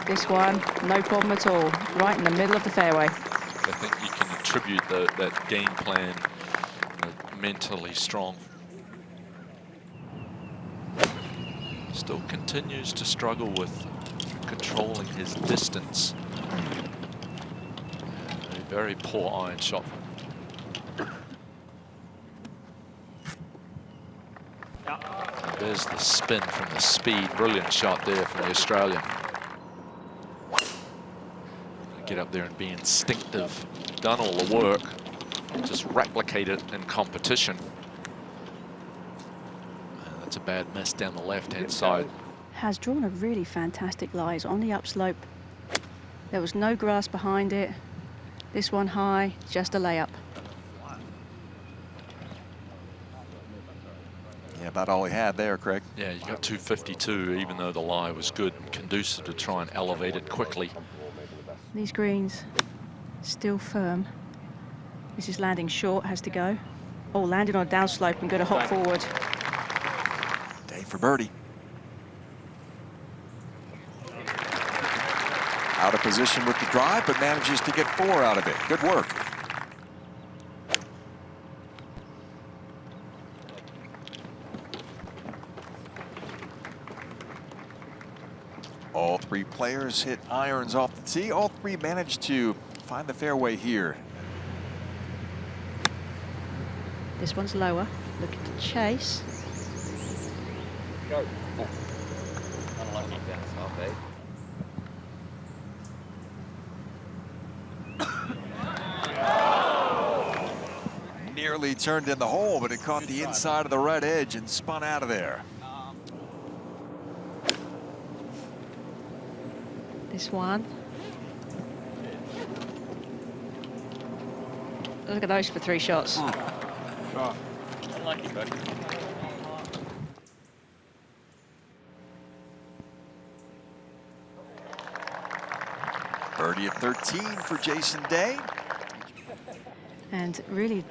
This one, no problem at all. Right in the middle of the fairway. I think you can attribute that game plan, mentally strong. Still continues to struggle with controlling his distance. A very poor iron shot. There's the spin from the speed. Brilliant shot there from the Australian. Get up there and be instinctive. Done all the work. Just replicate it in competition. That's a bad miss down the left-hand side. Has drawn a really fantastic lie on the upslope. There was no grass behind it. This one high, just a layup. Yeah, about all he had there, Craig. Yeah, you got 252, even though the lie was good, conducive to try and elevate it quickly. These greens still firm. This is landing short, has to go. Oh, landing on a downslope and going to hop forward. Day for birdie. Out of position with the drive, but manages to get 4 out of it. Good work. All 3 players hit irons off the tee. All 3 managed to find the fairway here. This one's lower, looking to chase. Go. Unlucky down south, eh? Nearly turned in the hole, but it caught the inside of the right edge and spun out of there. This one. Look at those for 3 shots. Unlucky, buddy. Birdie at 13 for Jason Day. And really,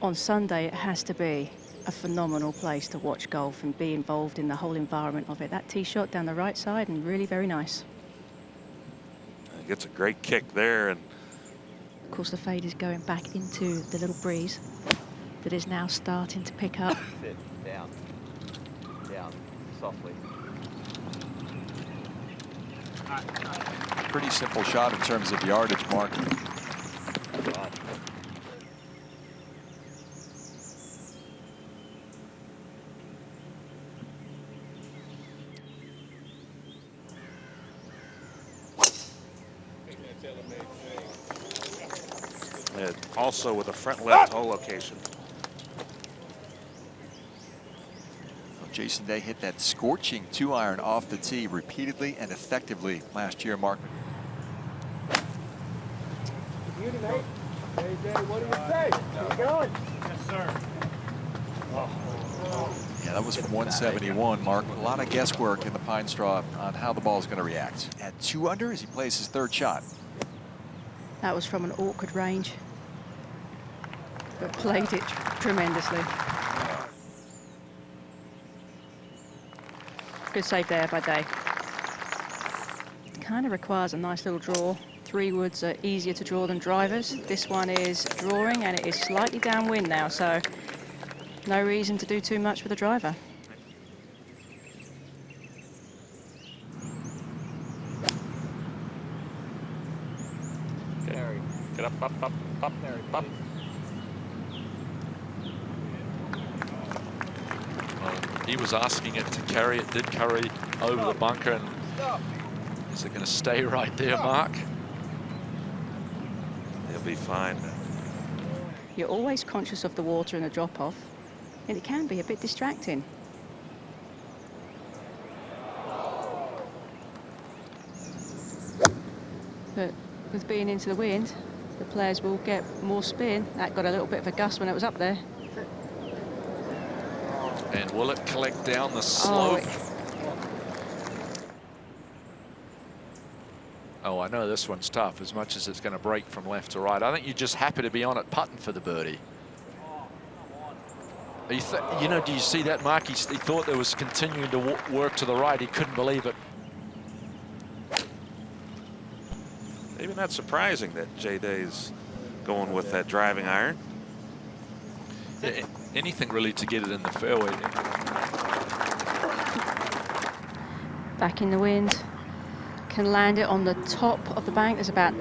on Sunday, it has to be a phenomenal place to watch golf and be involved in the whole environment of it. That tee shot down the right side and really very nice. He gets a great kick there, and of course the fade is going back into the little breeze that is now starting to pick up. Sit down, down, softly. Pretty simple shot in terms of yardage, Mark. And also with a front left hole location. Jason Day hit that scorching 2-iron off the tee repeatedly and effectively last year, Mark. Beauty, mate. Hey, Jay, what do you say? Keep going. Yes, sir. Yeah, that was from 171, Mark. A lot of guesswork in the pine straw on how the ball is going to react. At 2 under as he plays his 3rd shot. That was from an awkward range, but played it tremendously. Good save there by Day. Kind of requires a nice little draw. 3 woods are easier to draw than drivers. This one is drawing and it is slightly downwind now, so no reason to do too much with a driver. Get up, up, up, up. He was asking it to carry. It did carry over the bunker. And is it going to stay right there, Mark? He'll be fine. You're always conscious of the water and the drop-off, and it can be a bit distracting. But with being into the wind, the players will get more spin. That got a little bit of a gust when it was up there. And will it collect down the slope? Oh, I know this one's tough, as much as it's going to break from left to right. I think you're just happy to be on it putting for the birdie. You know, do you see that, Mark? He thought there was continuing to work to the right. He couldn't believe it. Maybe not surprising that J Day's going with that driving iron. Yeah, anything really to get it in the fairway. Back in the wind. Can land it on the top of the bank. There's about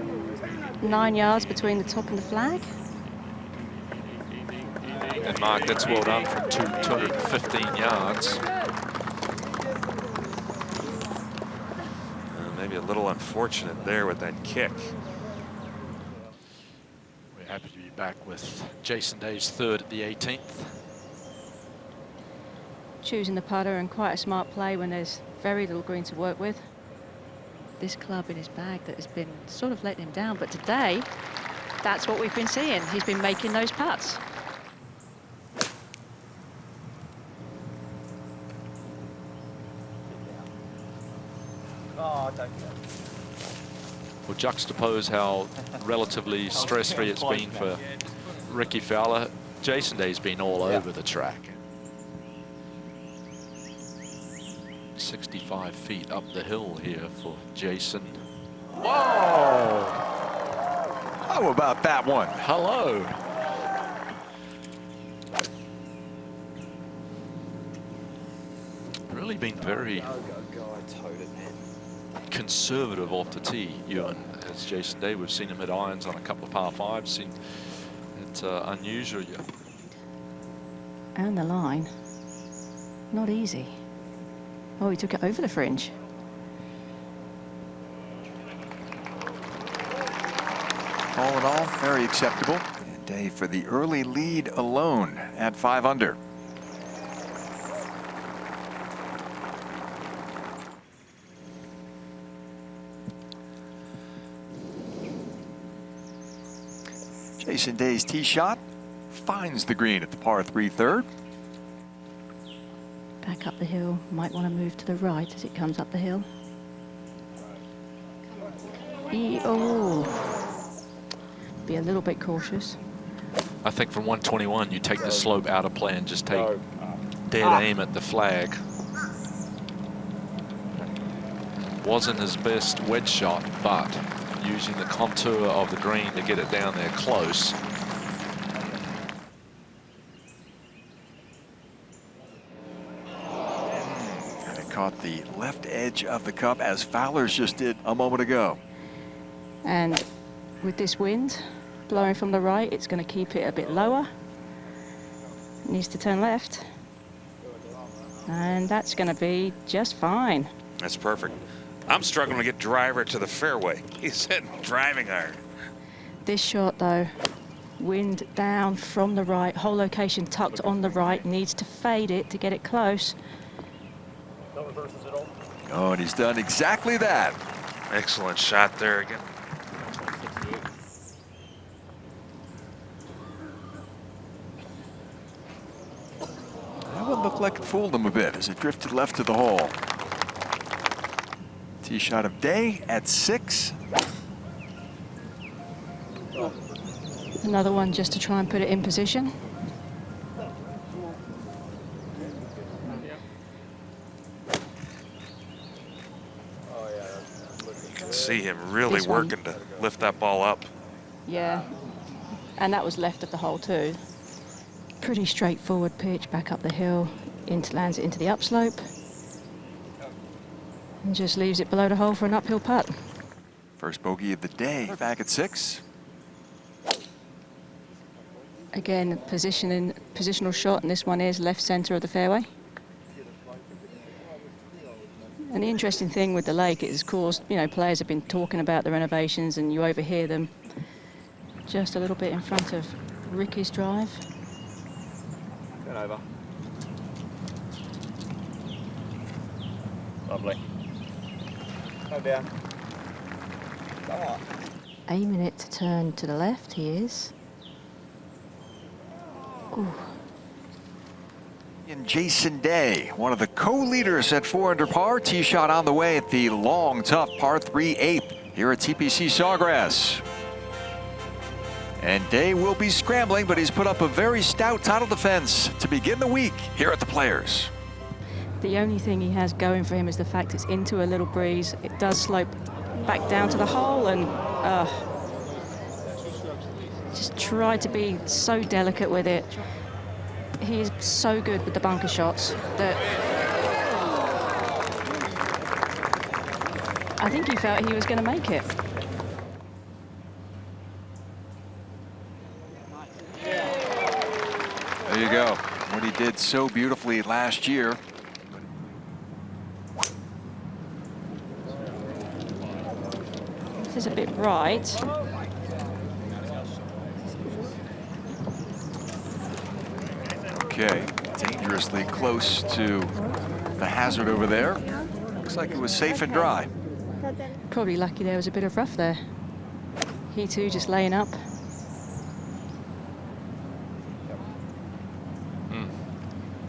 9 yards between the top and the flag. And Mark, that's well done from 215 yards. Maybe a little unfortunate there with that kick. We're happy to be back with Jason Day's third at the 18th. Choosing the putter and quite a smart play when there's very little green to work with. This club in his bag that has been sort of letting him down, but today that's what we've been seeing. He's been making those putts. Oh, don't go. We'll juxtapose how relatively stress-free it's been for Ricky Fowler. Jason Day's been all over the track. 65 feet up the hill here for Jason. Whoa! How about that one? Hello. Really been very Go, I towed it, man. conservative off the tee, Ewan, as Jason Day. We've seen him hit irons on a couple of par fives. Seen it unusual. And the line. Not easy. Oh, he took it over the fringe. All in all, very acceptable. And Day for the early lead alone at 5 under. Jason Day's tee shot finds the green at the par 3 third. Back up the hill. Might want to move to the right as it comes up the hill. Oh. Be a little bit cautious. I think from 121, you take the slope out of play and just take dead aim at the flag. Wasn't his best wedge shot, but using the contour of the green to get it down there close. And it caught the left edge of the cup as Fowler's just did a moment ago. And with this wind blowing from the right, it's going to keep it a bit lower. It needs to turn left. And that's going to be just fine. That's perfect. I'm struggling to get driver to the fairway. He's hitting driving iron. This shot, though, wind down from the right, hole location tucked on the right, needs to fade it to get it close. Oh, and he's done exactly that. Excellent shot there again. That one looked like it fooled him a bit as it drifted left to the hole. Tee shot of Day at 6. Another one just to try and put it in position. You can see him really This one. working to lift that ball up. Yeah, and that was left of the hole too. Pretty straightforward pitch back up the hill, lands it into the upslope, and just leaves it below the hole for an uphill putt. First bogey of the day back at 6. Again, positional shot, and this one is left center of the fairway. And the interesting thing with the lake is, of course, you know, players have been talking about the renovations, and you overhear them just a little bit in front of Ricky's drive. Turn over. Lovely. Go down. Come on. Aiming it to turn to the left, he is. Ooh. And Jason Day, one of the co-leaders at 4 under par. Tee shot on the way at the long, tough par 3 8 here at TPC Sawgrass. And Day will be scrambling, but he's put up a very stout title defense to begin the week here at the Players. The only thing he has going for him is the fact it's into a little breeze. It does slope back down to the hole and just tried to be so delicate with it. He's so good with the bunker shots that I think he felt he was going to make it. There you go. What he did so beautifully last year. This is a bit bright. Okay, dangerously close to the hazard over there. Looks like it was safe and dry. Probably lucky there was a bit of rough there. He too just laying up.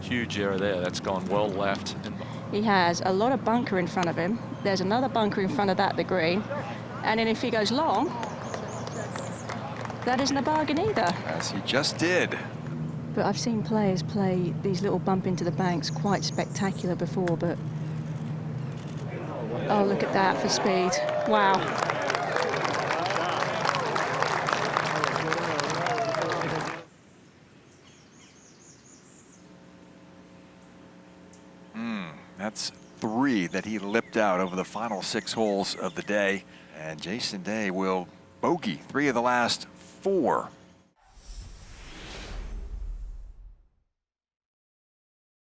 Huge error there. That's gone well left. And He has a lot of bunker in front of him. There's another bunker in front of that, the green. And then if he goes long, that isn't a bargain either. As he just did. But I've seen players play these little bump into the banks quite spectacular before, but oh, look at that for speed. Wow. That's 3 that he lipped out over the final 6 holes of the day. And Jason Day will bogey 3 of the last 4.